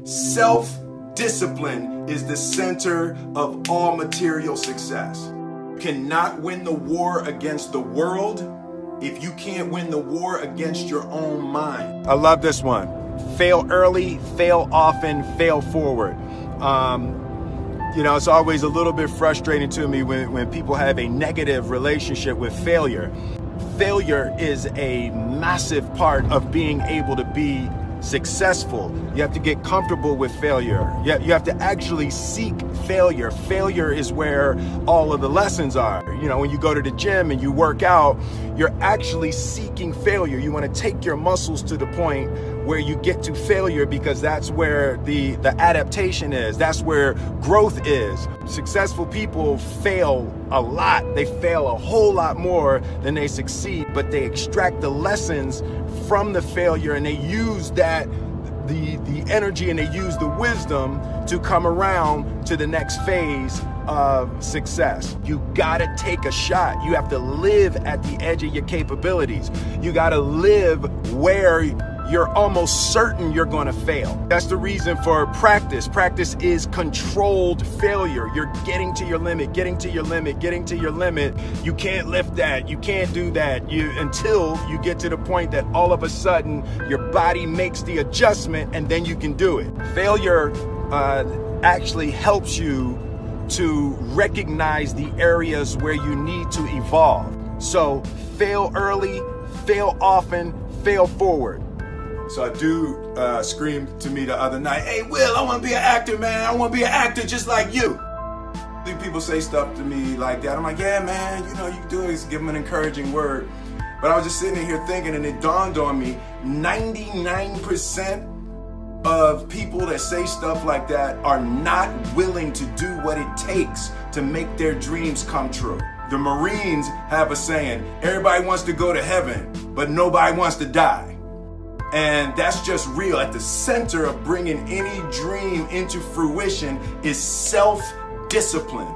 Self-discipline is the center of all material success. You cannot win the war against the world if you can't win the war against your own mind. I love this one. Fail early, fail often, fail forward. It's always a little bit frustrating to me when people have a negative relationship with failure. Failure is a massive part of being able to be successful. You have to get comfortable with failure. You have to actually seek failure. Failure is where all of the lessons are. When you go to the gym and you work out, you're actually seeking failure. You want to take your muscles to the point where you get to failure, because that's where the adaptation is. That's where growth is. Successful people fail a lot. They fail a whole lot more than they succeed, but they extract the lessons from the failure and they use that, the energy, and they use the wisdom to come around to the next phase of success. You gotta take a shot. You have to live at the edge of your capabilities. You gotta live where you're almost certain you're going to fail. That's the reason for practice. Practice is controlled failure. You're getting to your limit, getting to your limit, getting to your limit. You can't lift that. You can't do that until you get to the point that all of a sudden your body makes the adjustment and then you can do it. Failure actually helps you to recognize the areas where you need to evolve. So fail early, fail often, fail forward. So a dude screamed to me the other night, "Hey, Will, I want to be an actor, man. I want to be an actor just like you." People say stuff to me like that. I'm like, yeah, man, you can do it. Just give them an encouraging word. But I was just sitting here thinking, and it dawned on me, 99% of people that say stuff like that are not willing to do what it takes to make their dreams come true. The Marines have a saying, everybody wants to go to heaven, but nobody wants to die. And that's just real. At the center of bringing any dream into fruition is self-discipline.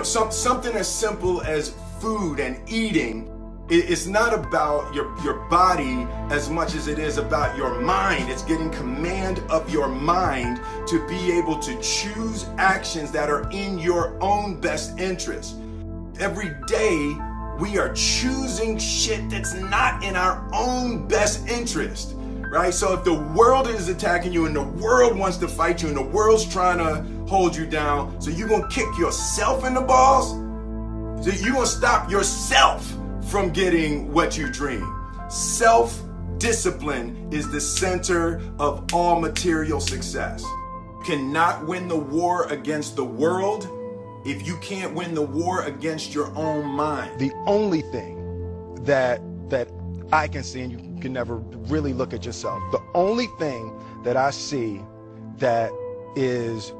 Something as simple as food and eating. It's not about your body as much as it is about your mind. It's getting command of your mind to be able to choose actions that are in your own best interest. Every day, we are choosing shit that's not in our own best interest. Right? So if the world is attacking you and the world wants to fight you and the world's trying to hold you down, so you're going to kick yourself in the balls? So you're going to stop yourself from getting what you dream. Self-discipline is the center of all material success. You cannot win the war against the world if you can't win the war against your own mind. The only thing that I can see, and you can never really look at yourself, the only thing that I see that is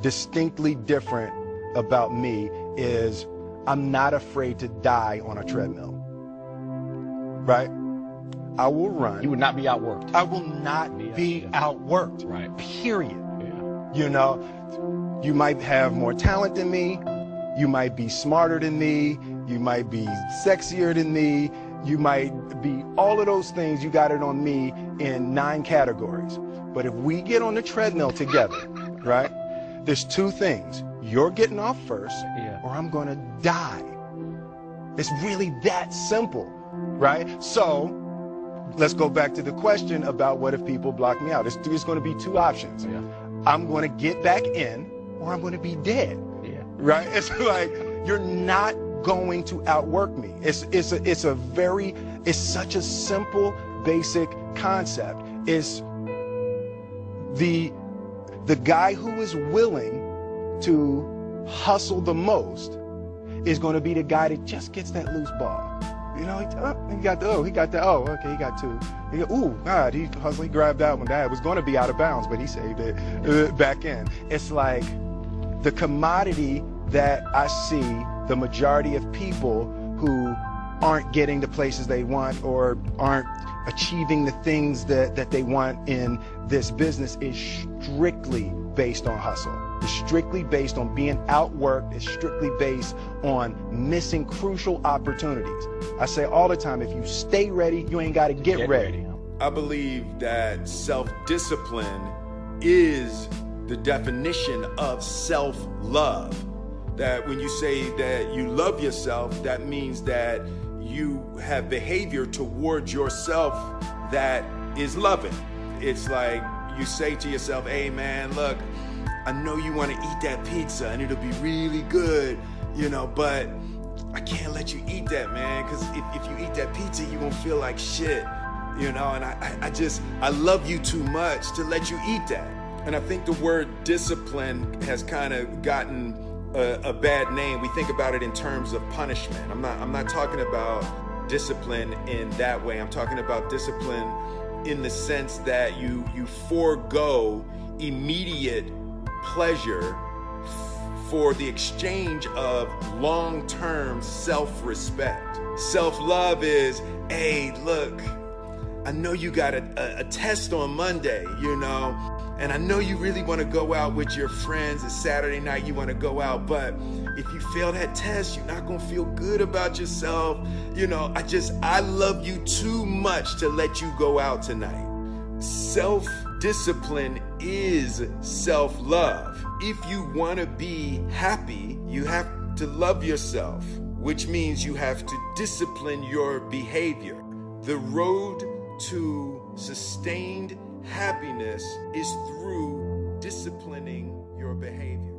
distinctly different about me is I'm not afraid to die on a treadmill. Right? I will run. You would not be outworked. I will not be outworked. Right. Period. Yeah. You might have more talent than me. You might be smarter than me. You might be sexier than me. You might be all of those things. You got it on me in 9 categories. But if we get on the treadmill together, right, there's 2 things. You're getting off first, or I'm going to die. It's really that simple, right? So let's go back to the question about what if people block me out. It's going to be 2 options. Yeah. I'm going to get back in, or I'm going to be dead. Yeah. Right? It's like, you're not going to outwork me. It's such a simple, basic concept. It's the guy who is willing to hustle the most is going to be the guy that just gets that loose ball. He got the he got 2. Ooh, God, he hustled, he grabbed that one. That was going to be out of bounds, but he saved it back in. It's like the commodity that I see the majority of people who aren't getting the places they want or aren't achieving the things that they want in this business is strictly based on hustle. It's strictly based on being outworked. It's strictly based on missing crucial opportunities. I say all the time, if you stay ready, you ain't got to get ready. I believe that self-discipline is the definition of self-love. That when you say that you love yourself, that means that you have behavior towards yourself that is loving. It's like you say to yourself, hey man, look, I know you want to eat that pizza and it'll be really good, but I can't let you eat that, man, because if you eat that pizza, you're going to feel like shit, and I love you too much to let you eat that. And I think the word discipline has kind of gotten a bad name. We think about it in terms of punishment. I'm not talking about discipline in that way. I'm talking about discipline in the sense that you forego immediate pleasure for the exchange of long-term self-respect. Self-love is, hey, look, I know you got a test on Monday, and I know you really want to go out with your friends. It's Saturday night, you want to go out, but if you fail that test, you're not going to feel good about yourself. I love you too much to let you go out tonight. Self-discipline is self-love. If you want to be happy, you have to love yourself, which means you have to discipline your behavior. The road to sustained happiness is through disciplining your behavior.